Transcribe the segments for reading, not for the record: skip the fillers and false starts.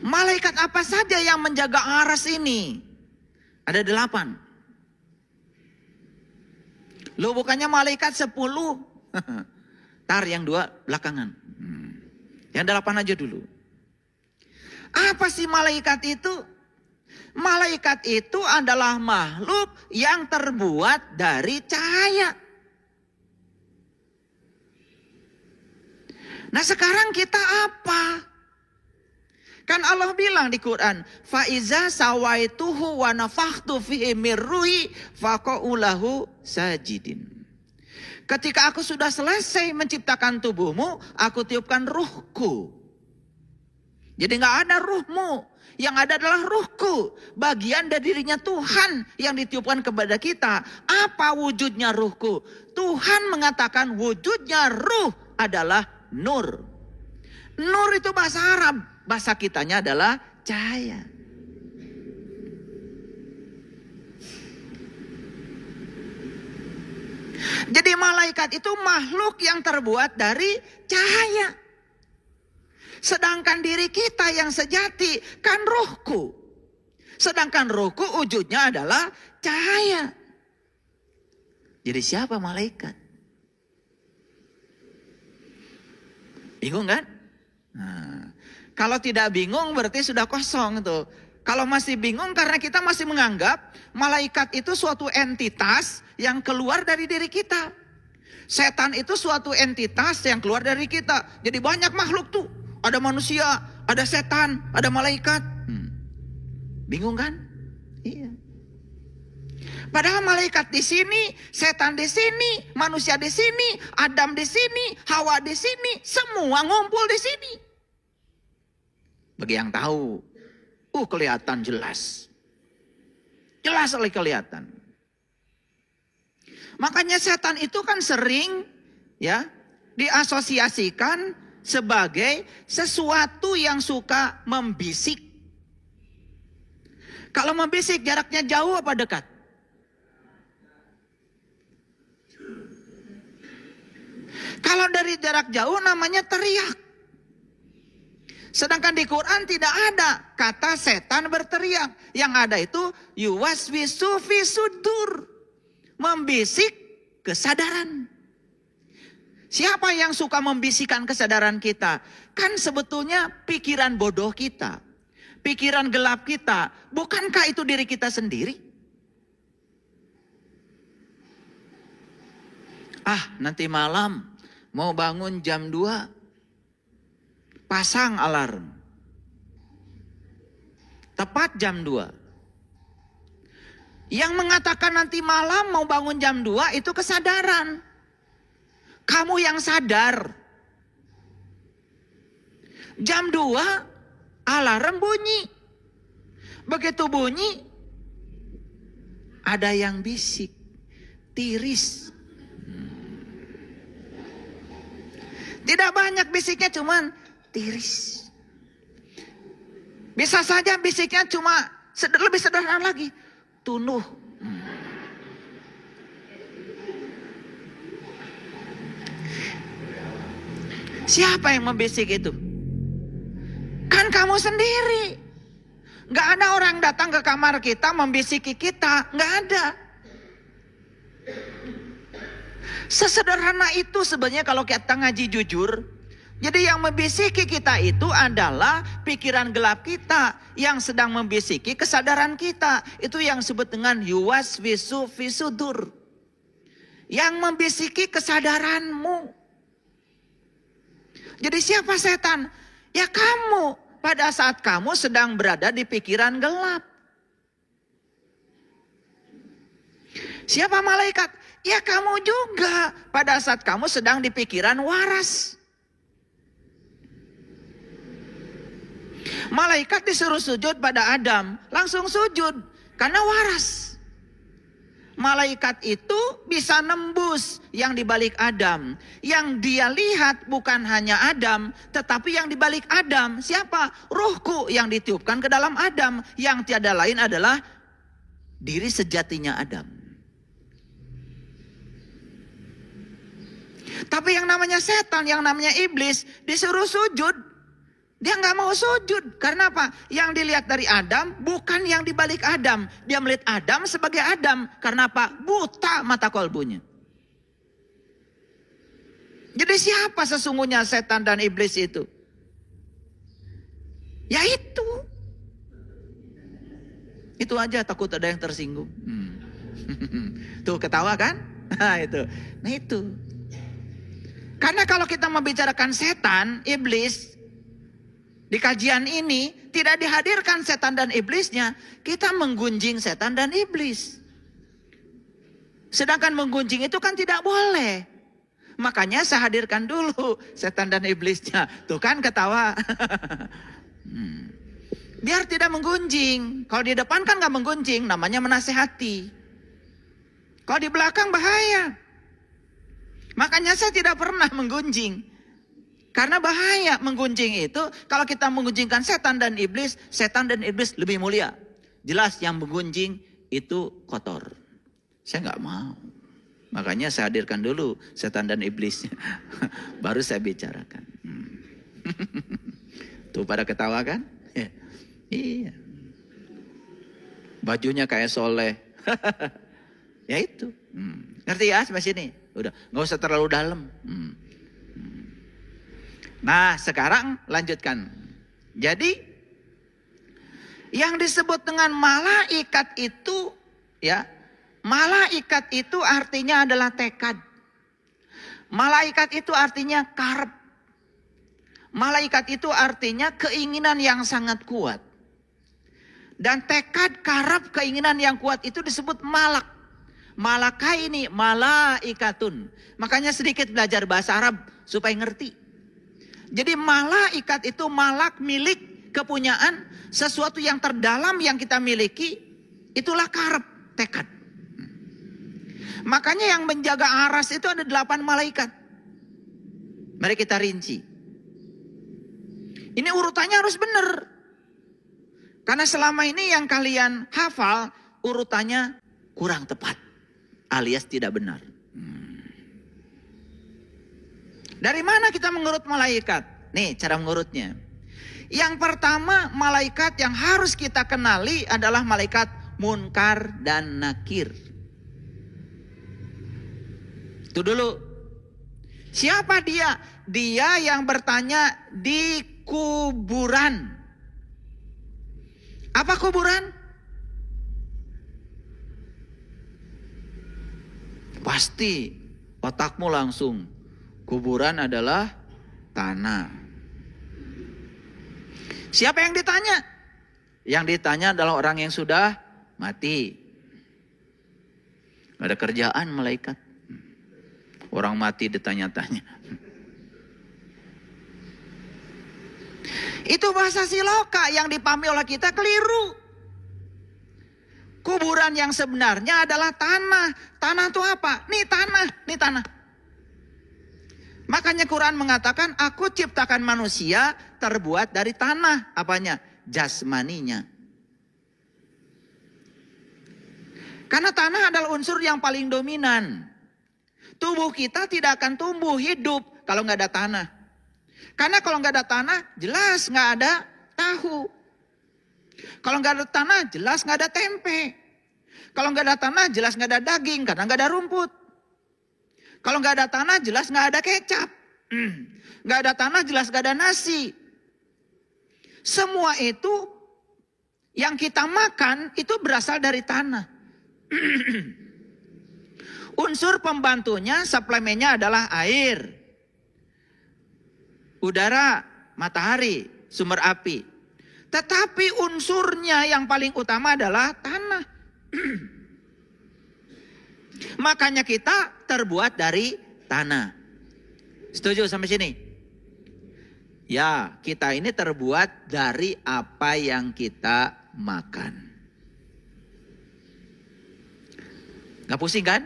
Malaikat apa saja yang menjaga aras ini? Ada 8. Loh, bukannya malaikat 10? Tar yang 2 belakangan. Yang 8 aja dulu. Apa sih malaikat itu? Malaikat itu adalah makhluk yang terbuat dari cahaya. Nah, sekarang kita apa? Kan Allah bilang di Quran, "Faiza sawaituhu wa nafakhtu fihi mir ruhi faqa'u lahu sajidin." Ketika aku sudah selesai menciptakan tubuhmu, aku tiupkan ruhku. Jadi nggak ada ruhmu, yang ada adalah ruhku. Bagian dari dirinya Tuhan yang ditiupkan kepada kita. Apa wujudnya ruhku? Tuhan mengatakan wujudnya ruh adalah nur. Nur itu bahasa Arab, bahasa kitanya adalah cahaya. Jadi malaikat itu makhluk yang terbuat dari cahaya. Sedangkan diri kita yang sejati kan ruhku. Sedangkan ruhku wujudnya adalah cahaya. Jadi siapa malaikat? Bingung kan? Nah, kalau tidak bingung berarti sudah kosong tuh. Kalau masih bingung karena kita masih menganggap malaikat itu suatu entitas yang keluar dari diri kita. Setan itu suatu entitas yang keluar dari kita. Jadi banyak makhluk tuh. Ada manusia, ada setan, ada malaikat. Bingung kan? Iya. Padahal malaikat di sini, setan di sini, manusia di sini, Adam di sini, Hawa di sini, semua ngumpul di sini. Bagi yang tahu, kelihatan jelas. Jelas sekali kelihatan. Makanya setan itu kan sering ya diasosiasikan sebagai sesuatu yang suka membisik. Kalau membisik jaraknya jauh apa dekat? Kalau dari jarak jauh namanya teriak. Sedangkan di Quran tidak ada kata setan berteriak. Yang ada itu yuwaswisu fi sudur. Membisik kesadaran. Siapa yang suka membisikkan kesadaran kita? Kan sebetulnya pikiran bodoh kita. Pikiran gelap kita. Bukankah itu diri kita sendiri? Nanti malam mau bangun jam 2. Pasang alarm. Tepat jam 2. Yang mengatakan nanti malam mau bangun jam 2 itu kesadaran. Kamu yang sadar. Jam 2 alarm bunyi. Begitu bunyi ada yang bisik. Tiris. Tidak banyak bisiknya, cuman tiris. Bisa saja bisiknya cuma lebih sederhana lagi. Tunuh. Siapa yang membisik itu? Kan kamu sendiri. Gak ada orang datang ke kamar kita membisiki kita. Gak ada. Sesederhana itu sebenarnya kalau kita ngaji jujur. Jadi yang membisiki kita itu adalah pikiran gelap kita. Yang sedang membisiki kesadaran kita. Itu yang disebut dengan yuwaswisu fi sudur. Yang membisiki kesadaranmu. Jadi siapa setan? Ya kamu. Pada saat kamu sedang berada di pikiran gelap. Siapa malaikat? Ya kamu juga. Pada saat kamu sedang di pikiran waras. Malaikat disuruh sujud pada Adam. Langsung sujud. Karena waras. Malaikat itu bisa nembus yang dibalik Adam. Yang dia lihat bukan hanya Adam. Tetapi yang dibalik Adam. Siapa? Ruhku yang ditiupkan ke dalam Adam. Yang tiada lain adalah diri sejatinya Adam. Tapi yang namanya setan, yang namanya iblis disuruh sujud. Dia nggak mau sujud. Karena apa? Yang dilihat dari Adam bukan yang di balik Adam. Dia melihat Adam sebagai Adam. Karena apa? Buta mata kolbunya. Jadi siapa sesungguhnya setan dan iblis itu? Ya itu. Itu aja, takut ada yang tersinggung. Tuh ketawa kan? Nah itu. Nah itu. Karena kalau kita membicarakan setan, iblis, di kajian ini tidak dihadirkan setan dan iblisnya. Kita menggunjing setan dan iblis. Sedangkan menggunjing itu kan tidak boleh. Makanya saya hadirkan dulu setan dan iblisnya. Tuh kan ketawa. Biar tidak menggunjing. Kalau di depan kan gak menggunjing, namanya menasehati. Kalau di belakang bahaya. Makanya saya tidak pernah menggunjing. Karena bahaya menggunjing itu. Kalau kita menggunjingkan setan dan iblis lebih mulia. Jelas yang menggunjing itu kotor. Saya gak mau. Makanya saya hadirkan dulu setan dan iblisnya. Baru saya bicarakan. Tuh pada ketawa kan? Iya. Bajunya kayak soleh. Ya itu. Ngerti ya sampai sini? Udah, nggak usah terlalu dalam. Nah, sekarang lanjutkan. Jadi yang disebut dengan malaikat itu, ya, malaikat itu artinya adalah tekad. Malaikat itu artinya karep. Malaikat itu artinya keinginan yang sangat kuat. Dan tekad, karep, keinginan yang kuat itu disebut malak. Malaka ini malaikatun. Makanya sedikit belajar bahasa Arab supaya ngerti. Jadi malaikat itu malak, milik, kepunyaan, sesuatu yang terdalam yang kita miliki, itulah karep, tekad. Makanya yang menjaga aras itu ada 8 malaikat. Mari kita rinci. Ini urutannya harus benar. Karena selama ini yang kalian hafal urutannya kurang tepat. Alias tidak benar. Dari mana kita mengurut malaikat? Nih cara mengurutnya. Yang pertama malaikat yang harus kita kenali adalah malaikat Munkar dan Nakir. Itu dulu. Siapa dia? Dia yang bertanya di kuburan. Apa kuburan? Pasti otakmu langsung. Kuburan adalah tanah. Siapa yang ditanya? Yang ditanya adalah orang yang sudah mati. Gak ada kerjaan malaikat. Orang mati ditanya-tanya. Itu bahasa siloka yang dipahami oleh kita keliru. Kuburan yang sebenarnya adalah tanah. Tanah itu apa? Nih tanah, nih tanah. Makanya Quran mengatakan, aku ciptakan manusia terbuat dari tanah. Apanya? Jasmaninya. Karena tanah adalah unsur yang paling dominan. Tubuh kita tidak akan tumbuh hidup kalau nggak ada tanah. Karena kalau nggak ada tanah, jelas nggak ada tahu. Kalau nggak ada tanah, jelas nggak ada tempe. Kalau nggak ada tanah, jelas nggak ada daging karena nggak ada rumput. Kalau nggak ada tanah, jelas nggak ada kecap. Nggak ada tanah, jelas nggak ada nasi. Semua itu yang kita makan itu berasal dari tanah. Unsur pembantunya, suplemennya adalah air, udara, matahari, sumber api. Tetapi unsurnya yang paling utama adalah tanah. Makanya kita terbuat dari tanah. Setuju sampai sini? Ya, kita ini terbuat dari apa yang kita makan. Gak pusing kan?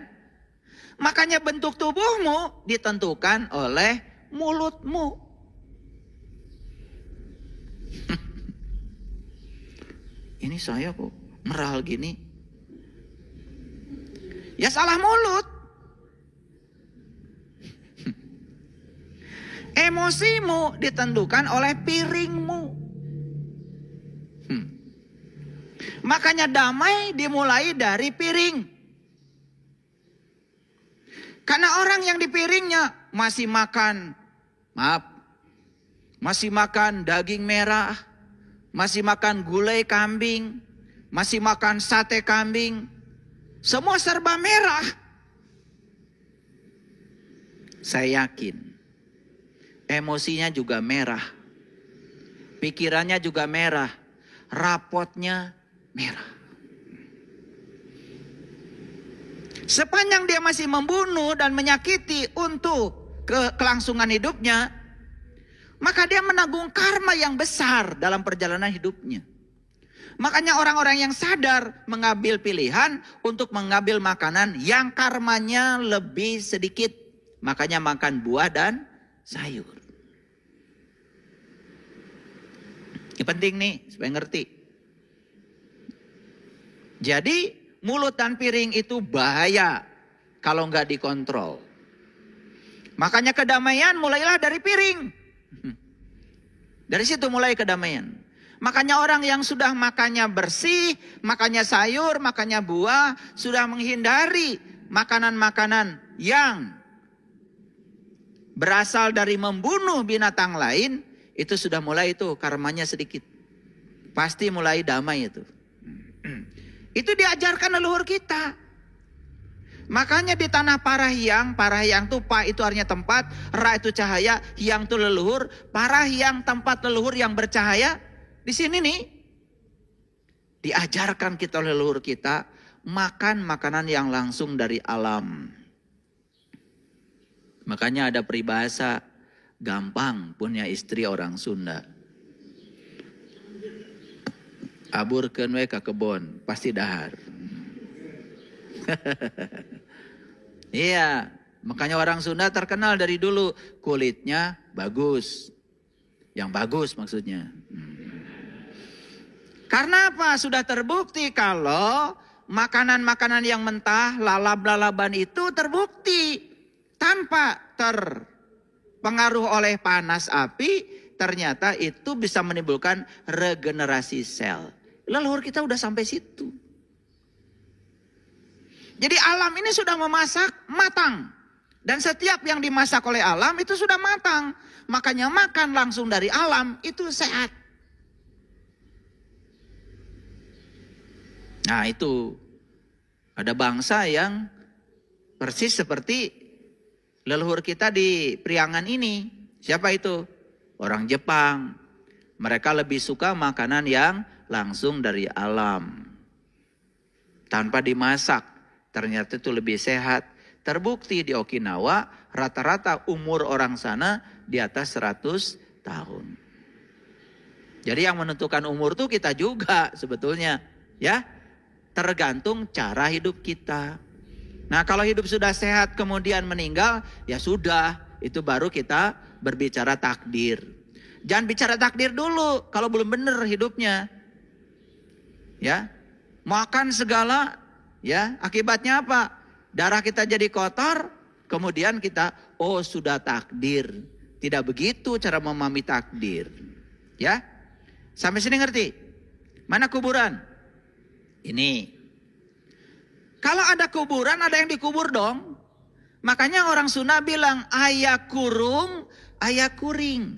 Makanya bentuk tubuhmu ditentukan oleh mulutmu. Ini saya kok meral gini. Ya salah mulut. Emosimu ditentukan oleh piringmu. Makanya damai dimulai dari piring. Karena orang yang di piringnya masih makan, masih makan daging merah, masih makan gulai kambing, masih makan sate kambing, semua serba merah. Saya yakin emosinya juga merah, pikirannya juga merah, rapotnya merah. Sepanjang dia masih membunuh dan menyakiti untuk kelangsungan hidupnya, maka dia menanggung karma yang besar dalam perjalanan hidupnya. Makanya orang-orang yang sadar mengambil pilihan untuk mengambil makanan yang karmanya lebih sedikit. Makanya makan buah dan sayur. Ini penting nih supaya ngerti. Jadi mulut dan piring itu bahaya kalau nggak dikontrol. Makanya kedamaian mulailah dari piring. Dari situ mulai kedamaian. Makanya orang yang sudah makannya bersih, makannya sayur, makannya buah, sudah menghindari makanan-makanan yang berasal dari membunuh binatang lain, itu sudah mulai itu karmanya sedikit. Pasti mulai damai itu. Itu diajarkan leluhur kita. Makanya di tanah Parahyang itu pa itu artinya tempat, ra itu cahaya, hyang itu leluhur, Parahyang tempat leluhur yang bercahaya. Di sini nih diajarkan kita oleh leluhur kita makan makanan yang langsung dari alam. Makanya ada peribahasa, gampang punya istri orang Sunda. Aburkeun we ka kebon, pasti dahar. Iya, makanya orang Sunda terkenal dari dulu kulitnya bagus. Yang bagus maksudnya. Karena apa? Sudah terbukti kalau makanan-makanan yang mentah, lalab-lalaban itu terbukti tanpa terpengaruh oleh panas api, ternyata itu bisa menimbulkan regenerasi sel. Leluhur kita udah sampai situ. Jadi alam ini sudah memasak matang. Dan setiap yang dimasak oleh alam itu sudah matang. Makanya makan langsung dari alam itu sehat. Nah itu. Ada bangsa yang persis seperti leluhur kita di Priangan ini. Siapa itu? Orang Jepang. Mereka lebih suka makanan yang langsung dari alam. Tanpa dimasak. Ternyata itu lebih sehat. Terbukti di Okinawa rata-rata umur orang sana di atas 100 tahun. Jadi yang menentukan umur tuh kita juga sebetulnya. Ya, tergantung cara hidup kita. Nah kalau hidup sudah sehat kemudian meninggal, ya sudah. Itu baru kita berbicara takdir. Jangan bicara takdir dulu kalau belum benar hidupnya. Ya, makan segala, ya akibatnya apa? Darah kita jadi kotor, kemudian kita, oh sudah takdir. Tidak begitu cara memahami takdir. Ya, sampai sini ngerti? Mana kuburan? Ini. Kalau ada kuburan, ada yang dikubur dong. Makanya orang Sunda bilang, aya kurung, aya kuring.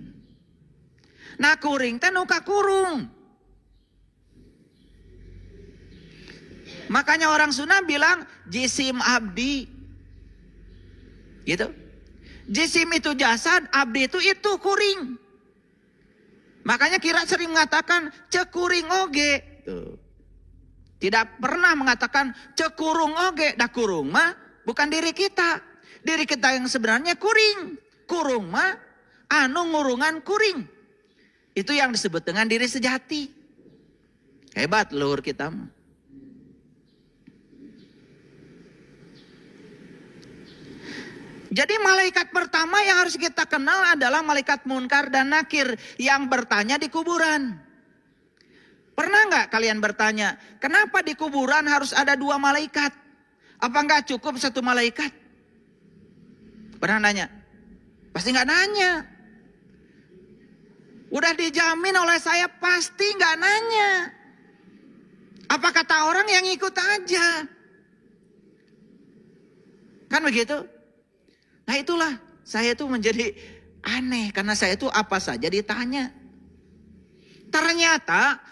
Nah kuring teh nuka kurung. Makanya orang Sunda bilang jisim abdi. Gitu. Jisim itu jasad, abdi itu kuring. Makanya Kira sering mengatakan cekuring oge. Tuh. Tidak pernah mengatakan cekurung oge. Dah kurung mah bukan diri kita. Diri kita yang sebenarnya kuring. Kurung mah anu ngurungan kuring. Itu yang disebut dengan diri sejati. Hebat leluhur kita mah. Jadi malaikat pertama yang harus kita kenal adalah malaikat Munkar dan Nakir yang bertanya di kuburan. Pernah nggak kalian bertanya, kenapa di kuburan harus ada 2 malaikat? Apa nggak cukup 1 malaikat? Pernah nanya? Pasti nggak nanya. Udah dijamin oleh saya pasti nggak nanya. Apa kata orang yang ikut aja. Kan begitu? Nah itulah saya itu menjadi aneh. Karena saya itu apa saja ditanya. Ternyata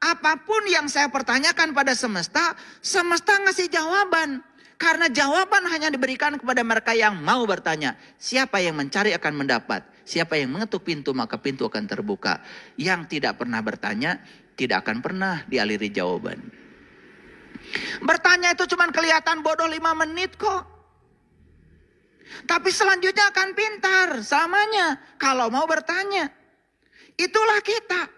apapun yang saya pertanyakan pada semesta, semesta ngasih jawaban. Karena jawaban hanya diberikan kepada mereka yang mau bertanya. Siapa yang mencari akan mendapat. Siapa yang mengetuk pintu maka pintu akan terbuka. Yang tidak pernah bertanya tidak akan pernah dialiri jawaban. Bertanya itu cuma kelihatan bodoh 5 menit kok. Tapi selanjutnya akan pintar selamanya kalau mau bertanya. Itulah kita.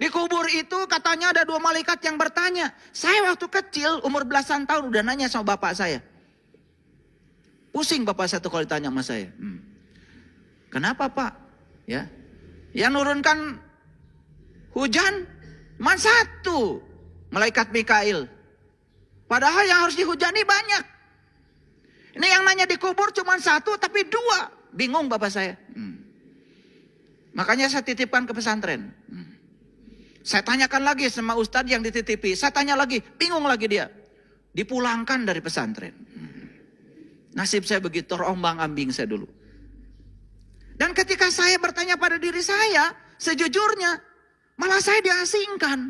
Di kubur itu katanya ada 2 malaikat yang bertanya. Saya waktu kecil umur belasan tahun udah nanya sama bapak saya. Pusing bapak saya tuh kalau ditanya sama saya. Kenapa pak? Ya, yang nurunkan hujan cuma 1, malaikat Mikail. Padahal yang harus dihujani banyak. Ini yang nanya di kubur cuma 1 tapi 2. Bingung bapak saya. Makanya saya titipkan ke pesantren. Saya tanyakan lagi sama ustadz yang dititipi. Saya tanya lagi, bingung lagi dia. Dipulangkan dari pesantren. Nasib saya begitu terombang-ambing saya dulu. Dan ketika saya bertanya pada diri saya, sejujurnya, malah saya diasingkan.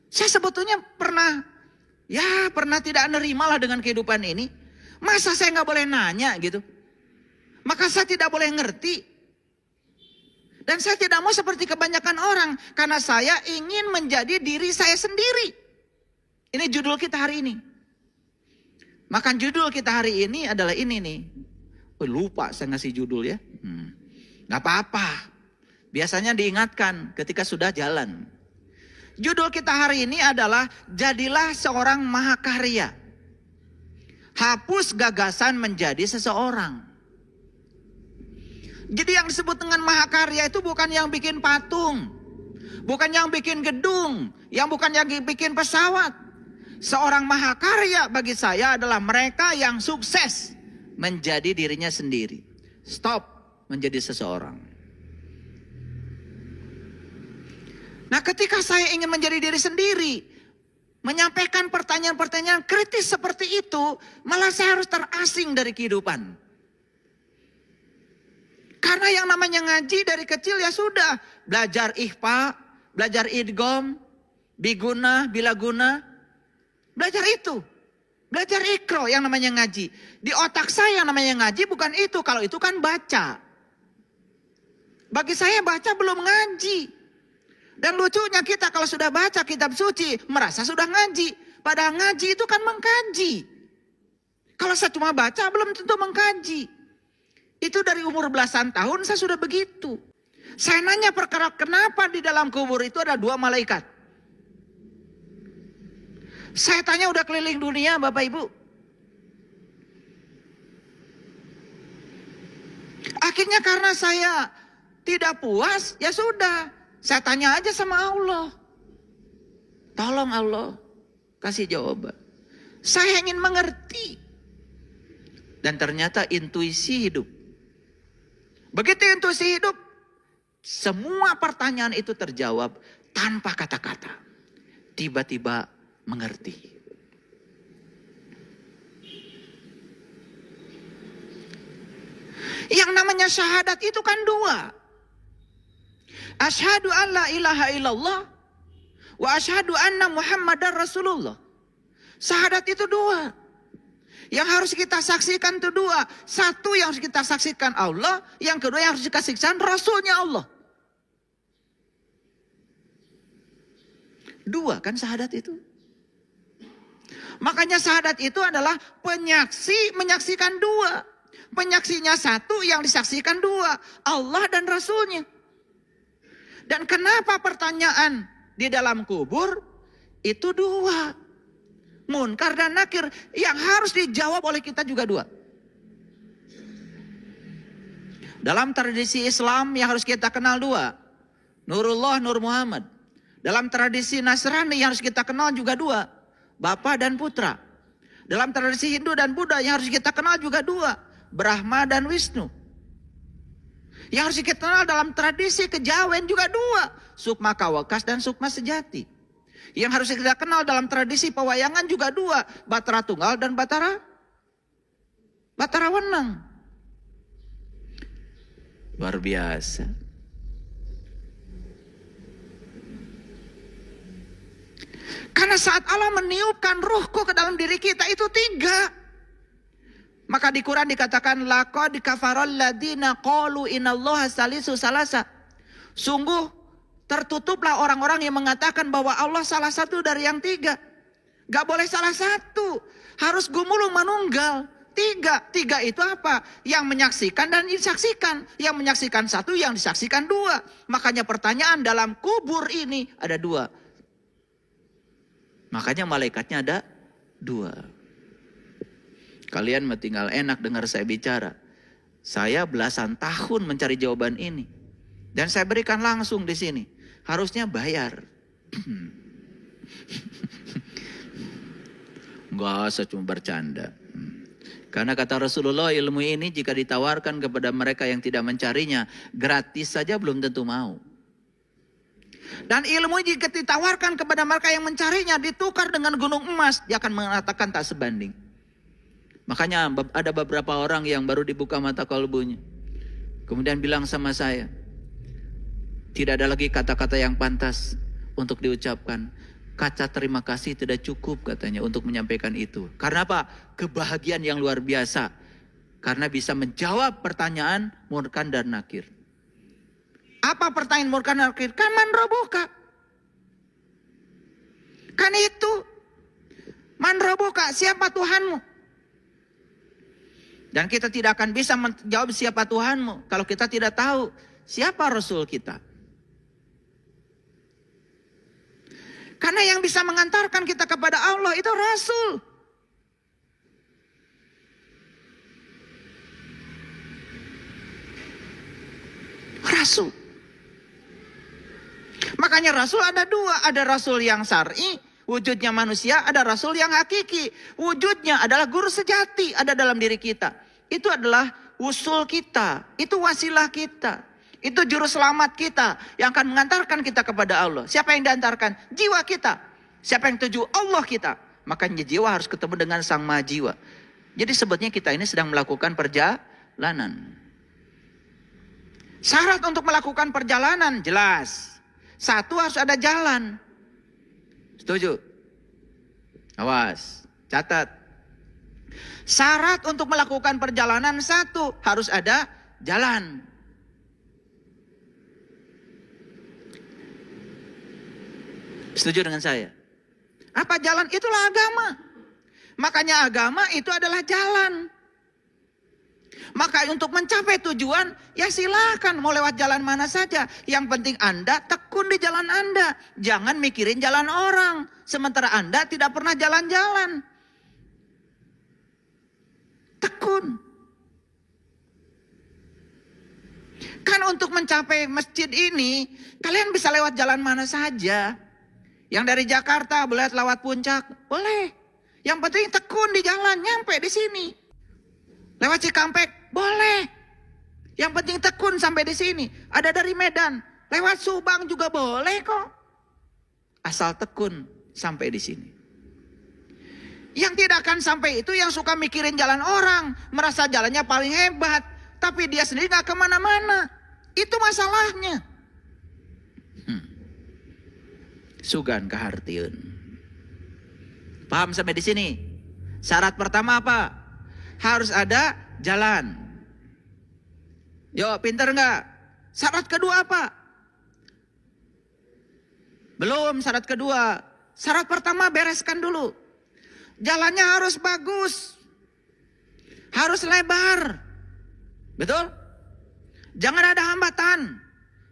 Saya sebetulnya pernah tidak nerima lah dengan kehidupan ini. Masa saya nggak boleh nanya gitu? Maka saya tidak boleh ngerti. Dan saya tidak mau seperti kebanyakan orang. Karena saya ingin menjadi diri saya sendiri. Ini judul kita hari ini. Maka judul kita hari ini adalah ini nih. Lupa saya ngasih judul ya. Gak apa-apa. Biasanya diingatkan ketika sudah jalan. Judul kita hari ini adalah jadilah seorang mahakarya. Hapus gagasan menjadi seseorang. Jadi yang disebut dengan mahakarya itu bukan yang bikin patung. Bukan yang bikin gedung. Yang bukan yang bikin pesawat. Seorang mahakarya bagi saya adalah mereka yang sukses menjadi dirinya sendiri. Stop menjadi seseorang. Nah ketika saya ingin menjadi diri sendiri, menyampaikan pertanyaan-pertanyaan kritis seperti itu, malah saya harus terasing dari kehidupan. Karena yang namanya ngaji dari kecil ya sudah. Belajar ikhfa, belajar idgham, biguna, bilaguna. Belajar itu. Belajar ikro yang namanya ngaji. Di otak saya yang namanya ngaji bukan itu. Kalau itu kan baca. Bagi saya baca belum ngaji. Dan lucunya kita kalau sudah baca kitab suci. Merasa sudah ngaji. Padahal ngaji itu kan mengkaji. Kalau saya cuma baca belum tentu mengkaji. Itu dari umur belasan tahun saya sudah begitu. Saya nanya perkara kenapa di dalam kubur itu ada 2 malaikat. Saya tanya udah keliling dunia Bapak Ibu. Akhirnya karena saya tidak puas, ya sudah. Saya tanya aja sama Allah. Tolong Allah, kasih jawaban. Saya ingin mengerti. Dan ternyata intuisi hidup. Begitu intuisi hidup, semua pertanyaan itu terjawab tanpa kata-kata. Tiba-tiba mengerti. Yang namanya syahadat itu kan 2. Asyhadu an la ilaha illallah wa asyhadu anna Muhammadar Rasulullah. Syahadat itu 2. Yang harus kita saksikan itu 2. Satu yang harus kita saksikan Allah, yang kedua yang harus kita saksikan Rasulnya Allah. 2 kan syahadat itu. Makanya syahadat itu adalah penyaksi menyaksikan 2. Penyaksinya 1, yang disaksikan 2. Allah dan Rasulnya. Dan kenapa pertanyaan di dalam kubur itu 2. Munkar dan nakir yang harus dijawab oleh kita juga 2. Dalam tradisi Islam yang harus kita kenal 2. Nurullah, Nur Muhammad. Dalam tradisi Nasrani yang harus kita kenal juga 2. Bapa dan putra. Dalam tradisi Hindu dan Buddha yang harus kita kenal juga 2. Brahma dan Wisnu. Yang harus kita kenal dalam tradisi kejawen juga dua. Sukma Kawakas dan Sukma Sejati. Yang harus kita kenal dalam tradisi pewayangan juga dua. Batara Tunggal dan Batara Wenang. Luar biasa. Karena saat Allah meniupkan ruhku ke dalam diri kita itu tiga. Maka di Quran dikatakan laqad kafaral ladina qalu innallaha salisu salasa. Sungguh tertutuplah orang-orang yang mengatakan bahwa Allah salah satu dari yang tiga. Gak boleh salah satu. Harus gumulung manunggal. Tiga itu apa? Yang menyaksikan dan disaksikan. Yang menyaksikan satu, yang disaksikan dua. Makanya pertanyaan dalam kubur ini ada dua. Makanya malaikatnya ada dua. Kalian tinggal enak dengar saya bicara. Saya belasan tahun mencari jawaban ini. Dan saya berikan langsung di sini. Harusnya bayar. Enggak, saya cuma bercanda. Karena kata Rasulullah, ilmu ini jika ditawarkan kepada mereka yang tidak mencarinya, gratis saja belum tentu mau. Dan ilmu jika ditawarkan kepada mereka yang mencarinya, ditukar dengan gunung emas, dia akan mengatakan tak sebanding. Makanya ada beberapa orang yang baru dibuka mata kalbunya. Kemudian bilang sama saya, tidak ada lagi kata-kata yang pantas untuk diucapkan. Kata terima kasih tidak cukup katanya untuk menyampaikan itu. Karena apa? Kebahagiaan yang luar biasa. Karena bisa menjawab pertanyaan Munkar dan Nakir. Apa pertanyaan Munkar dan Nakir? Kan man robuka. Kan itu. Man robuka, siapa Tuhanmu? Dan kita tidak akan bisa menjawab siapa Tuhanmu kalau kita tidak tahu siapa Rasul kita. Karena yang bisa mengantarkan kita kepada Allah itu Rasul. Rasul. Makanya Rasul ada dua. Ada Rasul yang syar'i, wujudnya manusia. Ada Rasul yang hakiki. Wujudnya adalah guru sejati. Ada dalam diri kita. Itu adalah usul kita. Itu wasilah kita. Itu juru selamat kita yang akan mengantarkan kita kepada Allah. Siapa yang diantarkan? Jiwa kita. Siapa yang tuju? Allah kita. Makanya jiwa harus ketemu dengan sang maha jiwa. Jadi sebetulnya kita ini sedang melakukan perjalanan. Syarat untuk melakukan perjalanan jelas. Satu, harus ada jalan. Setuju? Awas, catat. Syarat untuk melakukan perjalanan satu, harus ada jalan. Setuju dengan saya? Apa jalan? Itulah agama. Makanya agama itu adalah jalan. Maka untuk mencapai tujuan, ya silakan mau lewat jalan mana saja. Yang penting Anda tekun di jalan Anda. Jangan mikirin jalan orang. Sementara Anda tidak pernah jalan-jalan. Tekun. Kan untuk mencapai masjid ini, kalian bisa lewat jalan mana saja. Yang dari Jakarta boleh lewat Puncak, boleh. Yang penting tekun di jalan, nyampe di sini. Lewat Cikampek, boleh. Yang penting tekun sampai di sini. Ada dari Medan, lewat Subang juga boleh kok. Asal tekun sampai di sini. Yang tidak akan sampai itu yang suka mikirin jalan orang, merasa jalannya paling hebat, tapi dia sendiri gak kemana-mana. Itu masalahnya. Sugan kahartieun. Paham sampai di sini? Syarat pertama apa? Harus ada jalan. Yo, pinter nggak? Syarat kedua apa? Belum syarat kedua. Syarat pertama bereskan dulu. Jalannya harus bagus. Harus lebar. Betul? Jangan ada hambatan.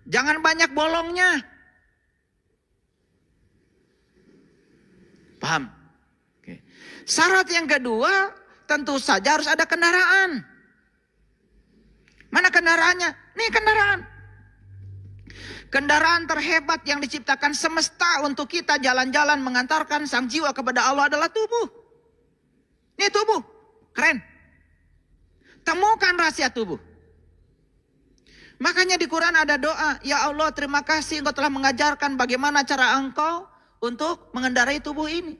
Jangan banyak bolongnya. Paham? Oke. Syarat yang kedua, tentu saja harus ada kendaraan. Mana kendaraannya? Nih kendaraan. Kendaraan terhebat yang diciptakan semesta untuk kita jalan-jalan mengantarkan sang jiwa kepada Allah adalah tubuh. Ini tubuh. Keren. Temukan rahasia tubuh. Makanya di Quran ada doa, ya Allah terima kasih engkau telah mengajarkan bagaimana cara engkau untuk mengendarai tubuh ini.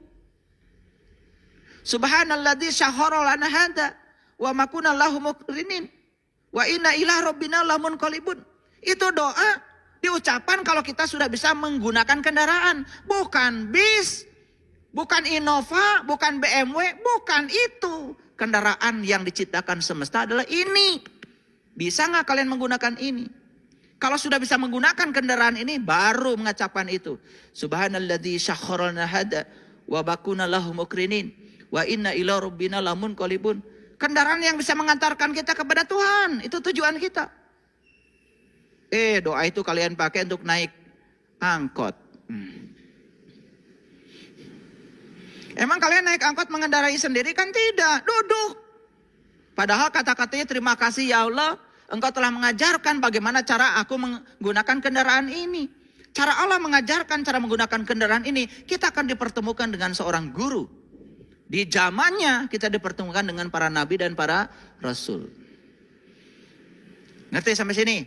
Subhanalladzi syahhara lana hadza wa ma kunna lahu muqrinin wa inna ila rabbina lamunqalibun. Itu doa diucapkan kalau kita sudah bisa menggunakan kendaraan, bukan bis, bukan Innova, bukan BMW, bukan itu. Kendaraan yang diciptakan semesta adalah ini. Bisa nggak kalian menggunakan ini? Kalau sudah bisa menggunakan kendaraan ini, baru mengucapkan itu. Subhanalladzi syahhara lana hadza wa bakuna lahu muqrinin wa inna ila rabbina lamunqalibun. Kendaraan yang bisa mengantarkan kita kepada Tuhan, itu tujuan kita. Doa itu kalian pakai untuk naik angkot. Emang kalian naik angkot mengendarai sendiri kan? Tidak, duduk. Padahal kata-katanya terima kasih ya Allah, engkau telah mengajarkan bagaimana cara aku menggunakan kendaraan ini. Cara Allah mengajarkan cara menggunakan kendaraan ini, kita akan dipertemukan dengan seorang guru. Di zamannya kita dipertemukan dengan para nabi dan para rasul. Ngerti sampai sini?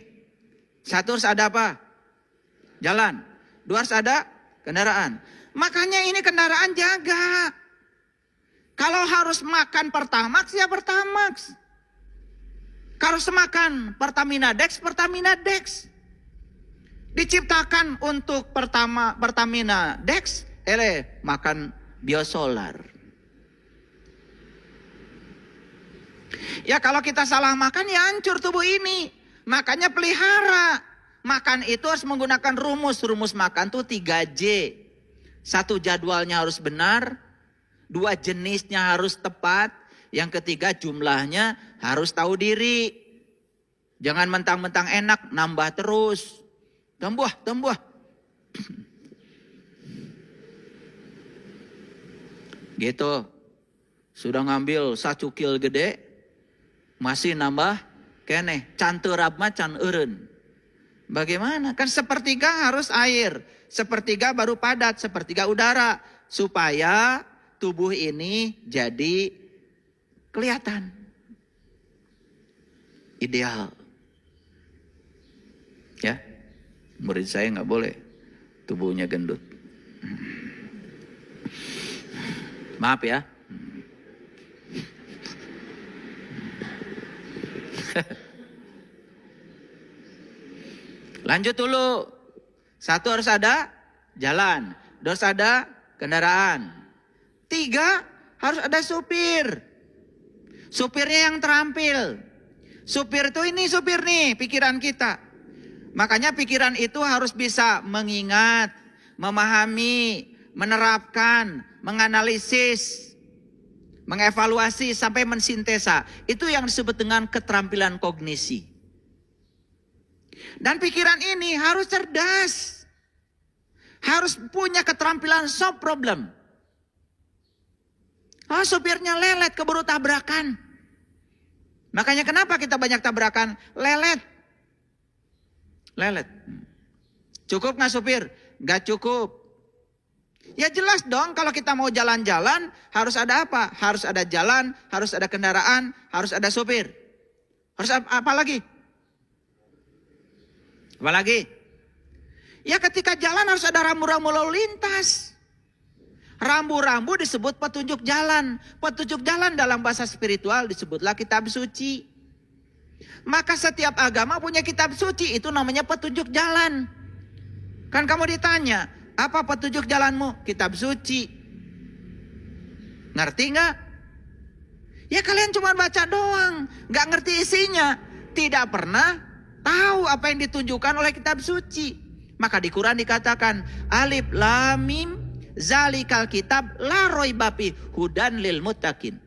Satu harus ada apa? Jalan. Dua harus ada kendaraan. Makanya ini kendaraan jaga. Kalau harus makan Pertamax ya Pertamax. Kalau harus makan Pertamina Dex, Pertamina Dex. Diciptakan untuk Pertamina Dex, makan biosolar. Ya kalau kita salah makan ya hancur tubuh ini. Makanya pelihara. Makan itu harus menggunakan rumus. Rumus makan tuh 3J. 1 jadwalnya harus benar. 2 jenisnya harus tepat. Yang ketiga jumlahnya harus tahu diri. Jangan mentang-mentang enak nambah terus. Tambah. Gitu. Sudah ngambil 1 kil gede. Masih nambah. Kene, can teurap mah can eureun. Bagaimana? Kan sepertiga harus air, sepertiga baru padat, sepertiga udara. Supaya tubuh ini jadi kelihatan. Ideal. Ya, murid saya nggak boleh tubuhnya gendut. Maaf ya. Lanjut dulu. 1 harus ada jalan. 2 harus ada kendaraan. 3 harus ada supir. Supirnya yang terampil. Supir itu ini supir nih pikiran kita. Makanya pikiran itu harus bisa mengingat, memahami, menerapkan, menganalisis, mengevaluasi sampai mensintesa. Itu yang disebut dengan keterampilan kognisi. Dan pikiran ini harus cerdas. Harus punya keterampilan solve problem. Oh, supirnya lelet keburu tabrakan. Makanya kenapa kita banyak tabrakan? Lelet. Cukup gak supir? Gak cukup. Ya jelas dong kalau kita mau jalan-jalan harus ada apa? Harus ada jalan, harus ada kendaraan, harus ada supir. Harus apa lagi? Apa lagi? Ya ketika jalan harus ada rambu-rambu lalu lintas. Rambu-rambu disebut petunjuk jalan. Petunjuk jalan dalam bahasa spiritual disebutlah kitab suci. Maka setiap agama punya kitab suci, itu namanya petunjuk jalan. Kan kamu ditanya, apa petunjuk jalanmu? Kitab suci. Ngerti nggak? Ya kalian cuma baca doang, nggak ngerti isinya. Tidak pernah tahu apa yang ditunjukkan oleh kitab suci. Maka di Quran dikatakan alif lam mim zalikal kitab la raiba fi hudan lil muttaqin.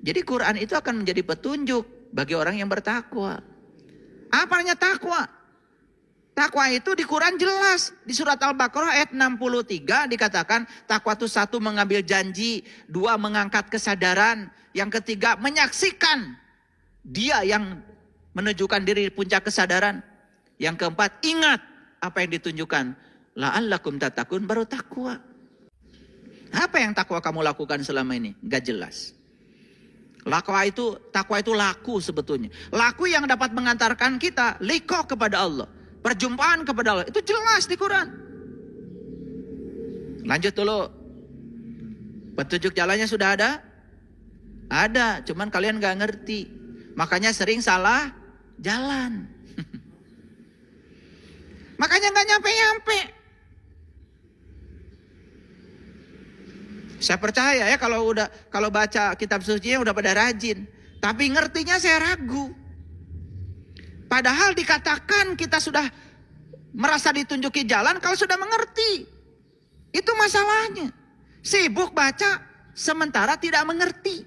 Jadi Quran itu akan menjadi petunjuk bagi orang yang bertakwa. Apanya takwa? Takwa itu di Quran jelas. Di surat Al-Baqarah ayat 63 dikatakan takwa itu 1 mengambil janji, 2 mengangkat kesadaran, yang ketiga menyaksikan dia yang menunjukkan diri puncak kesadaran. Yang keempat, ingat apa yang ditunjukkan. La'allakum tattaqun, baru takwa. Apa yang takwa kamu lakukan selama ini? Gak jelas. Takwa itu laku sebetulnya. Laku yang dapat mengantarkan kita liqa kepada Allah. Perjumpaan kepada Allah. Itu jelas di Quran. Lanjut dulu. Petunjuk jalannya sudah ada? Ada, cuman kalian gak ngerti. Makanya sering salah jalan. Makanya gak nyampe-nyampe. Saya percaya ya kalau baca kitab suci udah pada rajin. Tapi ngertinya saya ragu. Padahal dikatakan kita sudah merasa ditunjuki jalan kalau sudah mengerti. Itu masalahnya. Sibuk baca sementara tidak mengerti.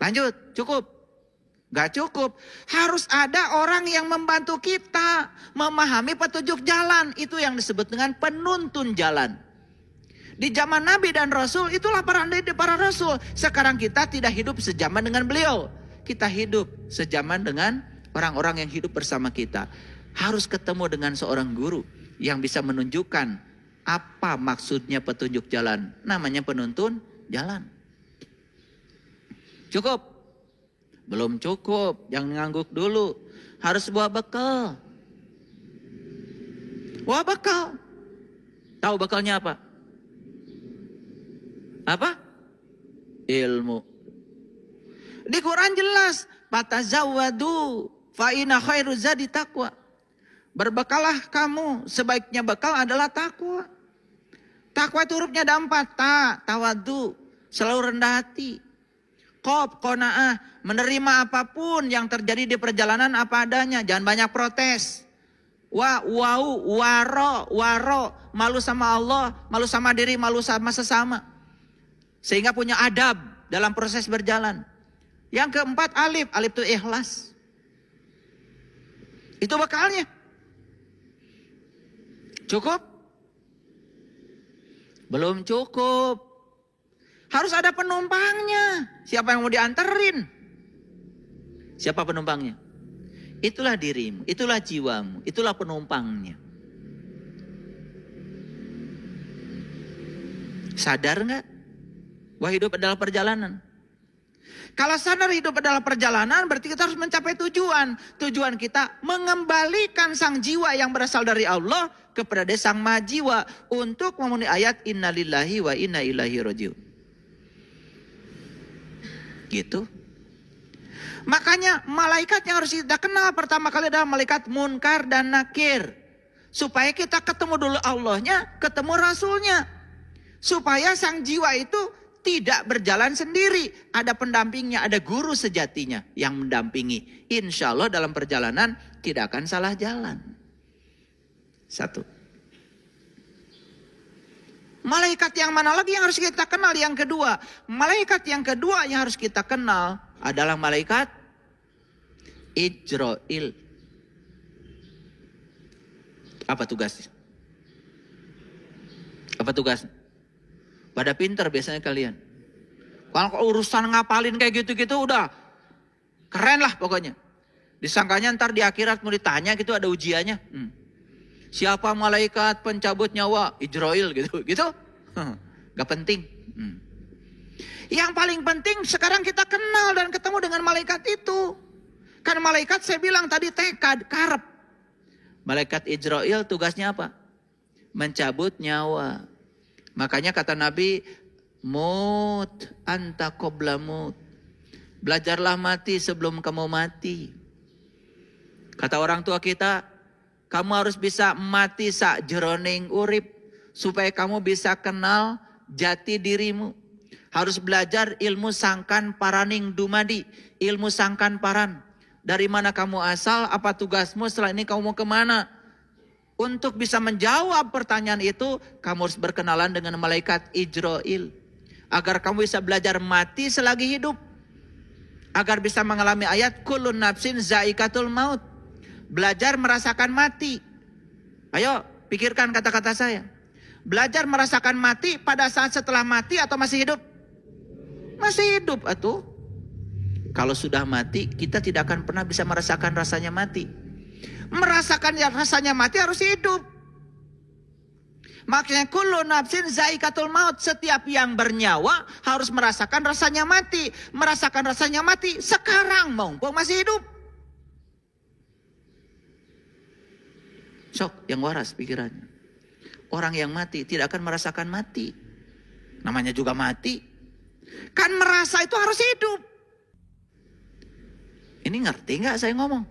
Lanjut, cukup? Gak cukup. Harus ada orang yang membantu kita memahami petunjuk jalan. Itu yang disebut dengan penuntun jalan. Di zaman Nabi dan Rasul itulah peran dari para Rasul. Sekarang kita tidak hidup sejaman dengan beliau. Kita hidup sejaman dengan orang-orang yang hidup bersama kita. Harus ketemu dengan seorang guru yang bisa menunjukkan apa maksudnya petunjuk jalan. Namanya penuntun jalan. Cukup? Belum cukup. Jangan ngangguk dulu. Harus bawa bekal. Bawa bekal. Tahu bekalnya apa? Apa? Ilmu. Di Quran jelas, fatazawwadu fa inna khairu zadi taqwa. Berbekalah kamu, sebaiknya bekal adalah takwa. Takwa itu hurufnya ada 4, tawadu, selalu rendah hati. Qob, qanaah, menerima apapun yang terjadi di perjalanan apa adanya, jangan banyak protes. Waro, malu sama Allah, malu sama diri, malu sama sesama. Sehingga punya adab dalam proses berjalan. Yang keempat alif itu ikhlas. Itu bekalnya. Cukup? Belum cukup. Harus ada penumpangnya. Siapa yang mau dianterin? Siapa penumpangnya? Itulah dirimu, itulah jiwamu, itulah penumpangnya. Sadar nggak? Wah, hidup adalah perjalanan. Kalau sadar hidup adalah perjalanan, berarti kita harus mencapai tujuan. Tujuan kita mengembalikan sang jiwa yang berasal dari Allah kepada sang maha jiwa untuk memenuhi ayat innalillahi wa inna ilaihi rajiun. Gitu. Makanya malaikat yang harus kita kenal pertama kali adalah malaikat Munkar dan Nakir. Supaya kita ketemu dulu Allahnya, ketemu Rasulnya. Supaya sang jiwa itu tidak berjalan sendiri. Ada pendampingnya, ada guru sejatinya yang mendampingi. Insya Allah dalam perjalanan tidak akan salah jalan. 1. Malaikat yang mana lagi yang harus kita kenal? Yang kedua. Malaikat yang kedua yang harus kita kenal adalah malaikat Ijrail. Apa tugasnya? Apa tugasnya? Pada pintar biasanya kalian. Kalau urusan ngapalin kayak gitu-gitu udah keren lah pokoknya. Disangkanya ntar di akhirat mau ditanya gitu ada ujiannya. Siapa malaikat pencabut nyawa? Ijrail gitu. Gitu? Gak penting. Yang paling penting sekarang kita kenal dan ketemu dengan malaikat itu. Kan malaikat saya bilang tadi tekad, karep. Malaikat Ijrail tugasnya apa? Mencabut nyawa. Makanya kata Nabi, mut anta qabla mut. Belajarlah mati sebelum kamu mati. Kata orang tua kita, kamu harus bisa mati sak jeroning urip. Supaya kamu bisa kenal jati dirimu. Harus belajar ilmu sangkan paraning dumadi. Ilmu sangkan paran. Dari mana kamu asal, apa tugasmu, setelah ini kamu mau kemana? Untuk bisa menjawab pertanyaan itu, kamu harus berkenalan dengan malaikat Ijrail. Agar kamu bisa belajar mati selagi hidup. Agar bisa mengalami ayat, kullun nafsin zaikatul maut. Belajar merasakan mati. Ayo, pikirkan kata-kata saya. Belajar merasakan mati pada saat setelah mati atau masih hidup? Masih hidup atuh. Kalau sudah mati, kita tidak akan pernah bisa merasakan rasanya mati. Merasakan rasanya mati harus hidup. Makanya kullu nafsin zaikatul maut, setiap yang bernyawa harus merasakan rasanya mati. Merasakan rasanya mati sekarang mumpung masih hidup. Sok yang waras pikirannya. Orang yang mati tidak akan merasakan mati. Namanya juga mati. Kan merasa itu harus hidup. Ini ngerti nggak saya ngomong?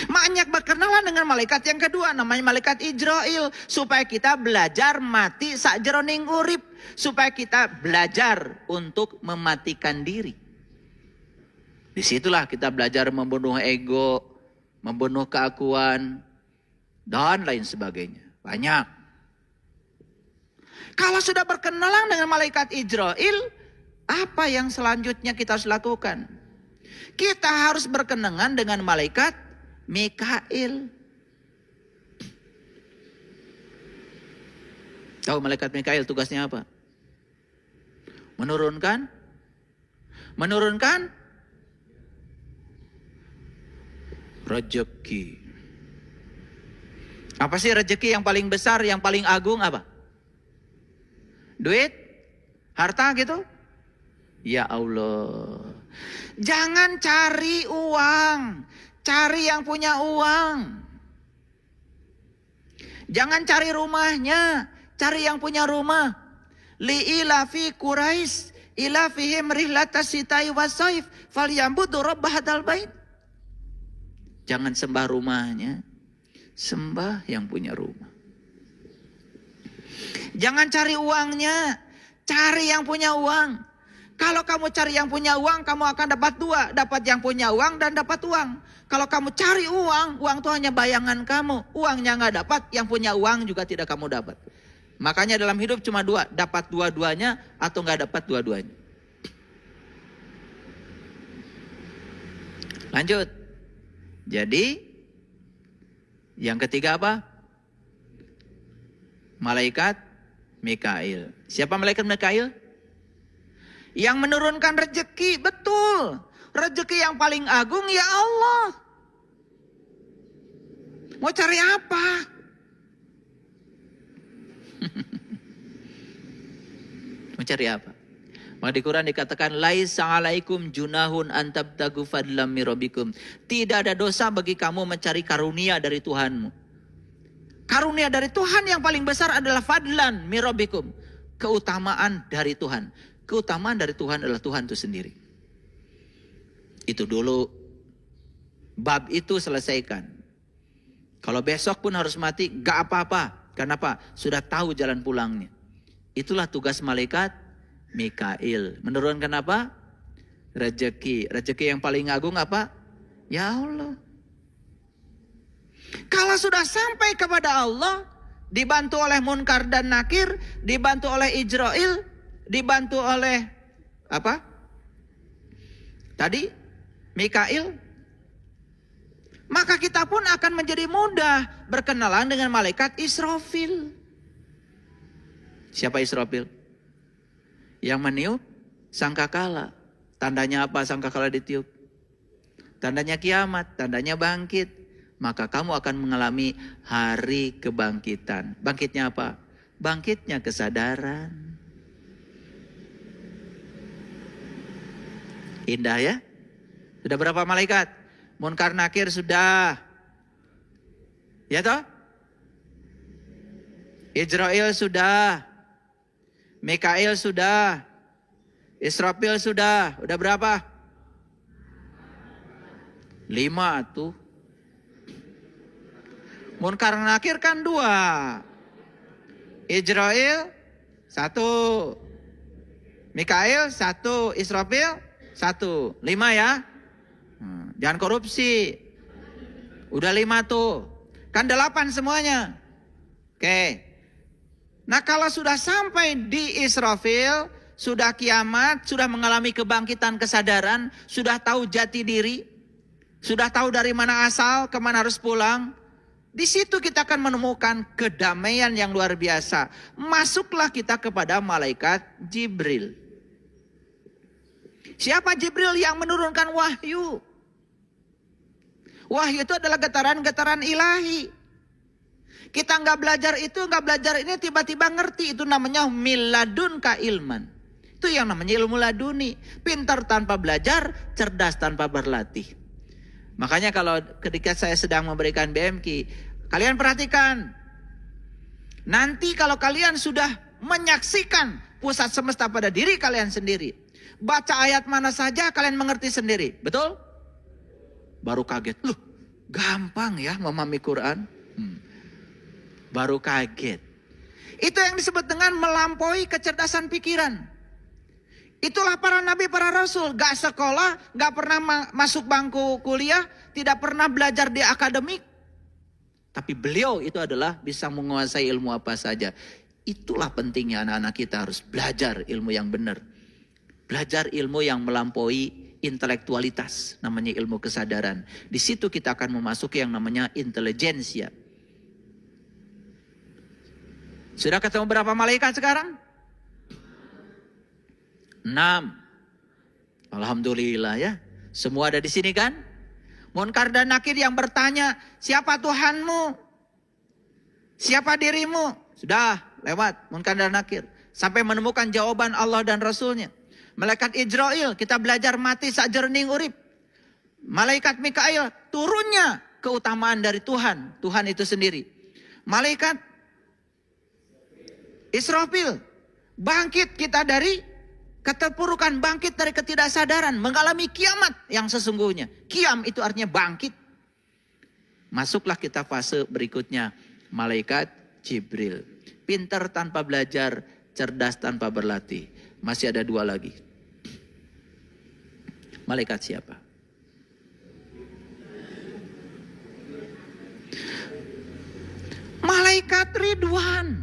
Banyak berkenalan dengan malaikat yang kedua, namanya malaikat Ijrail, supaya kita belajar mati sakjroning urip, supaya kita belajar untuk mematikan diri. Disitulah kita belajar membunuh ego, membunuh keakuan, dan lain sebagainya. Banyak. Kalau sudah berkenalan dengan malaikat Ijrail, apa yang selanjutnya kita harus lakukan? Kita harus berkenalan dengan malaikat Mikail. Tahu malaikat Mikail tugasnya apa? Menurunkan rezeki. Apa sih rezeki yang paling besar, yang paling agung apa? Duit? Harta gitu? Ya Allah. Jangan cari uang. Cari yang punya uang. Jangan cari rumahnya. Cari yang punya rumah. Li'ilafi Quraisy ilafihim rihlatas sitai wasaif falyambudu rabb hadzal bait. Jangan sembah rumahnya. Sembah yang punya rumah. Jangan cari uangnya. Cari yang punya uang. Kalau kamu cari yang punya uang, kamu akan dapat dua. Dapat yang punya uang dan dapat uang. Kalau kamu cari uang, uang itu hanya bayangan kamu. Uangnya nggak dapat, yang punya uang juga tidak kamu dapat. Makanya dalam hidup cuma dua. Dapat dua-duanya atau nggak dapat dua-duanya. Lanjut. Jadi, yang ketiga apa? Malaikat Mikail. Siapa malaikat Mikail? Yang menurunkan rezeki, betul. Rezeki yang paling agung ya Allah. Mau cari apa? Mau cari apa? Maka di Quran dikatakan laisa alaikum junahun antabtagu fadlam mirabbikum. Tidak ada dosa bagi kamu mencari karunia dari Tuhanmu. Karunia dari Tuhan yang paling besar adalah fadlan mirabbikum. Keutamaan dari Tuhan. Keutamaan dari Tuhan adalah Tuhan itu sendiri. Itu dulu. Bab itu selesaikan. Kalau besok pun harus mati, gak apa-apa. Kenapa? Sudah tahu jalan pulangnya. Itulah tugas malaikat Mikail. Menurunkan apa? Rezeki. Rezeki yang paling agung apa? Ya Allah. Kalau sudah sampai kepada Allah, dibantu oleh Munkar dan Nakir, dibantu oleh Ijrail, dibantu oleh apa? Tadi Mikail. Maka kita pun akan menjadi mudah berkenalan dengan malaikat Israfil. Siapa Israfil? Yang meniup sangkakala. Tandanya apa sangkakala ditiup? Tandanya kiamat, tandanya bangkit. Maka kamu akan mengalami hari kebangkitan. Bangkitnya apa? Bangkitnya kesadaran. Indah ya? Sudah berapa malaikat? Munkar Nakir sudah. Ya toh? Ijrail sudah. Mikail sudah. Israfil sudah. Udah berapa? 5 tuh. Munkar Nakir kan 2. Ijrail 1. Mikail 1. Israfil 1. 5 ya. Jangan korupsi. Udah 5 tuh. Kan 8 semuanya. Oke. Nah kalau sudah sampai di Israfil, sudah kiamat, sudah mengalami kebangkitan kesadaran, sudah tahu jati diri, sudah tahu dari mana asal, kemana harus pulang. Di situ kita akan menemukan kedamaian yang luar biasa. Masuklah kita kepada malaikat Jibril. Siapa Jibril yang menurunkan wahyu? Wahyu itu adalah getaran-getaran ilahi. Kita nggak belajar itu, nggak belajar ini, tiba-tiba ngerti. Itu namanya miladun ka ilman. Itu yang namanya ilmu laduni. Pintar tanpa belajar, cerdas tanpa berlatih. Makanya kalau ketika saya sedang memberikan BMK, kalian perhatikan. Nanti kalau kalian sudah menyaksikan pusat semesta pada diri kalian sendiri, baca ayat mana saja kalian mengerti sendiri. Betul? Baru kaget. Loh, gampang ya memahami Quran. Baru kaget. Itu yang disebut dengan melampaui kecerdasan pikiran. Itulah para nabi, para rasul. Gak sekolah, gak pernah masuk bangku kuliah, tidak pernah belajar di akademik. Tapi beliau itu adalah bisa menguasai ilmu apa saja. Itulah pentingnya anak-anak kita harus belajar ilmu yang benar. Belajar ilmu yang melampaui intelektualitas. Namanya ilmu kesadaran. Di situ kita akan memasuki yang namanya intelijensia. Sudah ketemu berapa malaikat sekarang? 6. Alhamdulillah ya. Semua ada di sini kan? Munkar dan Nakir yang bertanya, siapa Tuhanmu? Siapa dirimu? Sudah lewat Munkar dan Nakir. Sampai menemukan jawaban Allah dan Rasulnya. Malaikat Ijrail, kita belajar mati sak jerning urip. Malaikat Mikail, turunnya keutamaan dari Tuhan. Tuhan itu sendiri. Malaikat Israfil, bangkit kita dari keterpurukan, bangkit dari ketidaksadaran, mengalami kiamat yang sesungguhnya. Kiam itu artinya bangkit. Masuklah kita fase berikutnya, malaikat Jibril. Pintar tanpa belajar, cerdas tanpa berlatih. Masih ada 2 lagi. Malaikat siapa? Malaikat Ridwan.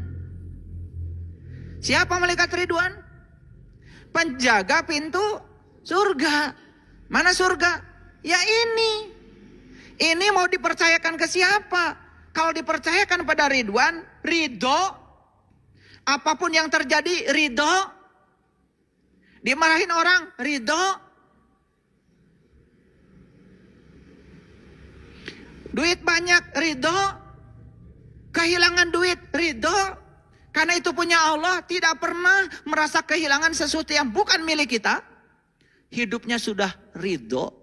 Siapa malaikat Ridwan? Penjaga pintu surga. Mana surga? Ya ini. Ini mau dipercayakan ke siapa? Kalau dipercayakan pada Ridwan, ridho. Apapun yang terjadi, ridho. Dimarahin orang, ridho. Duit banyak, ridho. Kehilangan duit, ridho. Karena itu punya Allah, tidak pernah merasa kehilangan sesuatu yang bukan milik kita. Hidupnya sudah ridho.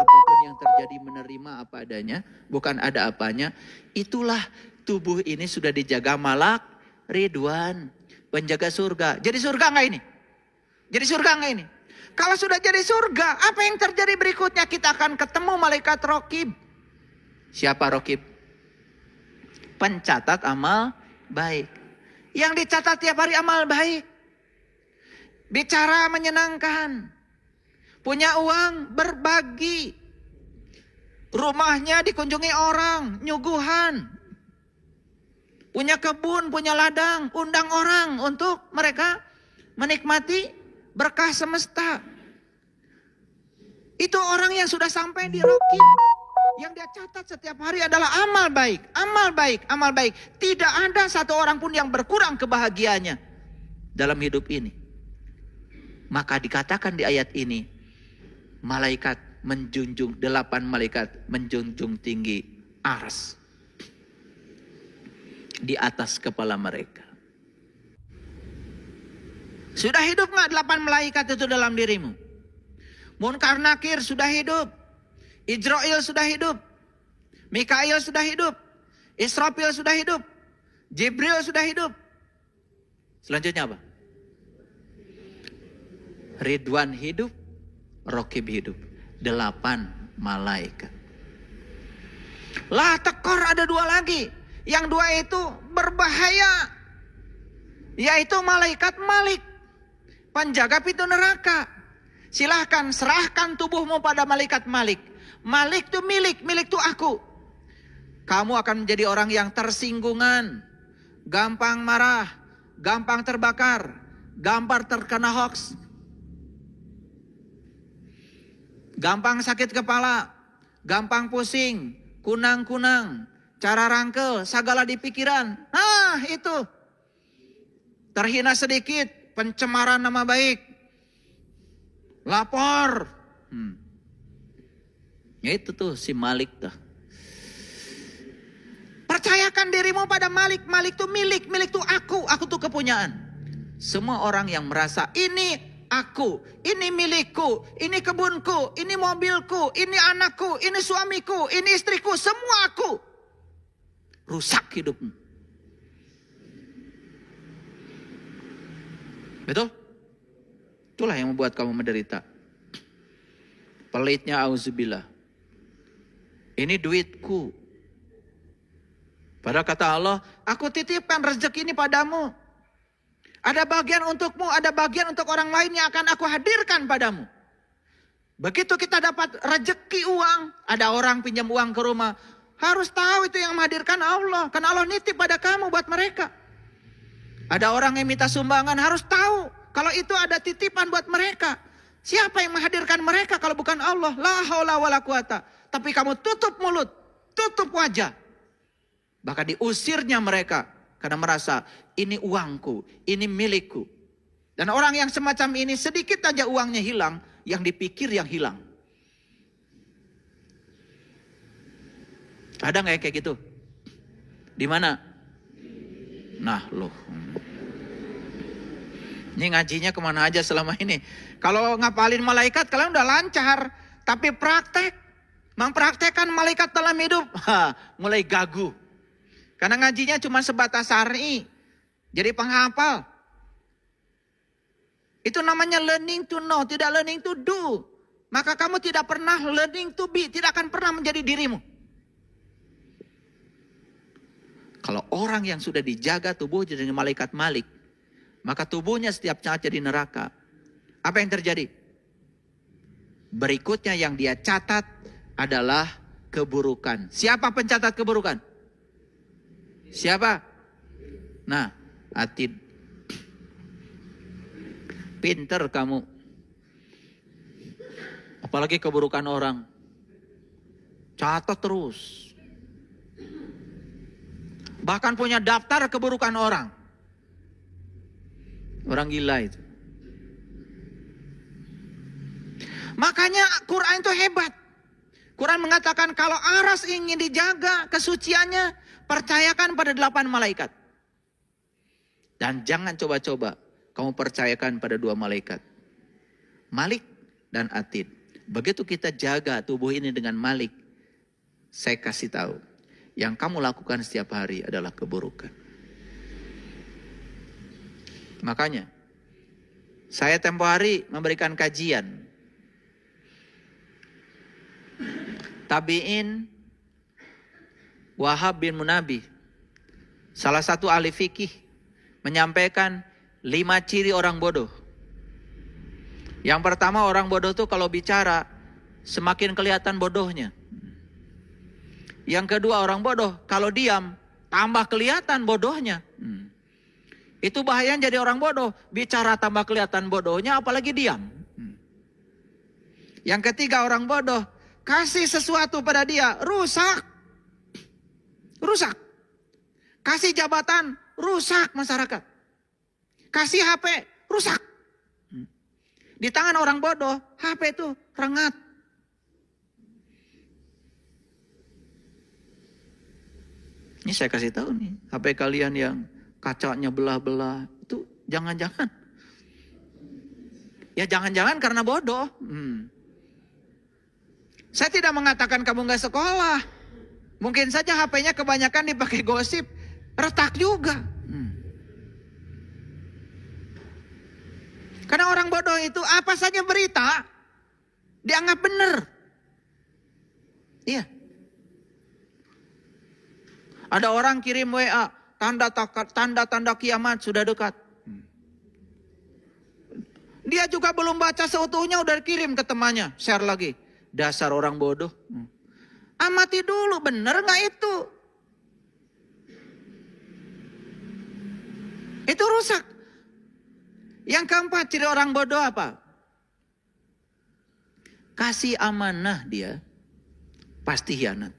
Apapun yang terjadi menerima apa adanya, bukan ada apanya. Itulah tubuh ini sudah dijaga malak Ridwan, penjaga surga. Jadi surga enggak ini? Jadi surga enggak ini? Kalau sudah jadi surga, apa yang terjadi berikutnya? Kita akan ketemu malaikat Rokib. Siapa Rokib? Pencatat amal baik. Yang dicatat tiap hari amal baik. Bicara menyenangkan. Punya uang berbagi. Rumahnya dikunjungi orang, nyuguhan. Punya kebun, punya ladang, undang orang untuk mereka menikmati berkah semesta. Itu orang yang sudah sampai di Rokib. Yang dia catat setiap hari adalah amal baik, amal baik, amal baik. Tidak ada satu orang pun yang berkurang kebahagiaannya dalam hidup ini. Maka dikatakan di ayat ini, malaikat menjunjung, 8 malaikat menjunjung tinggi arsy di atas kepala mereka. Sudah hidup nggak 8 malaikat itu dalam dirimu? Munkar Nakir sudah hidup. Ijrail sudah hidup. Mikail sudah hidup. Israfil sudah hidup. Jibril sudah hidup. Selanjutnya apa? Ridwan hidup. Rokib hidup. 8 malaikat. Lah tekor ada 2 lagi. Yang 2 itu berbahaya. Yaitu malaikat Malik. Penjaga pintu neraka. Silahkan serahkan tubuhmu pada malaikat Malik. Malik itu milik itu aku. Kamu akan menjadi orang yang tersinggungan, gampang marah, gampang terbakar, gampang terkena hoax, gampang sakit kepala, gampang pusing, kunang-kunang, cara rangkel, segala di pikiran. Nah itu, terhina sedikit, pencemaran nama baik, lapor. Ya itu tuh si Malik tuh. Percayakan dirimu pada Malik. Malik tuh milik tuh aku tuh kepunyaan. Semua orang yang merasa ini aku, ini milikku, ini kebunku, ini mobilku, ini anakku, ini suamiku, ini istriku, semua aku. Rusak hidupmu. Betul? Itulah yang membuat kamu menderita. Pelitnya auzubillah. Ini duitku. Padahal kata Allah, aku titipkan rezeki ini padamu. Ada bagian untukmu, ada bagian untuk orang lain yang akan aku hadirkan padamu. Begitu kita dapat rezeki uang, ada orang pinjam uang ke rumah, harus tahu itu yang menghadirkan Allah. Karena Allah nitip pada kamu buat mereka. Ada orang yang minta sumbangan, harus tahu kalau itu ada titipan buat mereka. Siapa yang menghadirkan mereka kalau bukan Allah? La haula wala quwata. Tapi kamu tutup mulut, tutup wajah. Bahkan diusirnya mereka karena merasa ini uangku, ini milikku. Dan orang yang semacam ini sedikit aja uangnya hilang, yang dipikir yang hilang. Ada nggak yang kayak gitu? Di mana? Nah loh. Ini ngajinya kemana aja selama ini? Kalau ngapalin malaikat kalian udah lancar. Tapi praktek, mempraktekkan malaikat dalam hidup, mulai gagu. Karena ngajinya cuma sebatas syar'i. Jadi penghafal. Itu namanya learning to know, tidak learning to do. Maka kamu tidak pernah learning to be, tidak akan pernah menjadi dirimu. Kalau orang yang sudah dijaga tubuh jadi malaikat Malik, maka tubuhnya setiap saat jadi neraka. Apa yang terjadi? Berikutnya yang dia catat adalah keburukan. Siapa pencatat keburukan? Siapa? Nah, Atid. Pinter kamu. Apalagi keburukan orang. Catat terus. Bahkan punya daftar keburukan orang. Orang gila itu. Makanya Quran itu hebat. Quran mengatakan kalau aras ingin dijaga kesuciannya, percayakan pada 8 malaikat. Dan jangan coba-coba kamu percayakan pada 2 malaikat. Malik dan Atid. Begitu kita jaga tubuh ini dengan Malik, saya kasih tahu. Yang kamu lakukan setiap hari adalah keburukan. Makanya, saya tempo hari memberikan kajian. Tabi'in Wahab bin Munabih, salah satu ahli fikih, menyampaikan 5 ciri orang bodoh. Yang pertama, orang bodoh itu kalau bicara semakin kelihatan bodohnya. Yang kedua, orang bodoh kalau diam tambah kelihatan bodohnya. Itu bahayanya jadi orang bodoh, bicara tambah kelihatan bodohnya apalagi diam. Yang ketiga, orang bodoh kasih sesuatu pada dia, rusak. Rusak. Kasih jabatan, rusak masyarakat. Kasih HP, rusak. Di tangan orang bodoh, HP itu rengat. Ini saya kasih tahu nih, HP kalian yang kacanya belah-belah, itu jangan-jangan. Ya jangan-jangan karena bodoh. Saya tidak mengatakan kamu nggak sekolah. Mungkin saja HP-nya kebanyakan dipakai gosip, retak juga. Karena orang bodoh itu apa saja berita dianggap benar. Iya. Ada orang kirim WA, tanda-tanda kiamat sudah dekat. Dia juga belum baca seutuhnya udah kirim ke temannya, share lagi. Dasar orang bodoh. Amati dulu, benar nggak itu? Itu rusak. Yang keempat, ciri orang bodoh apa? Kasih amanah dia, pasti hianat.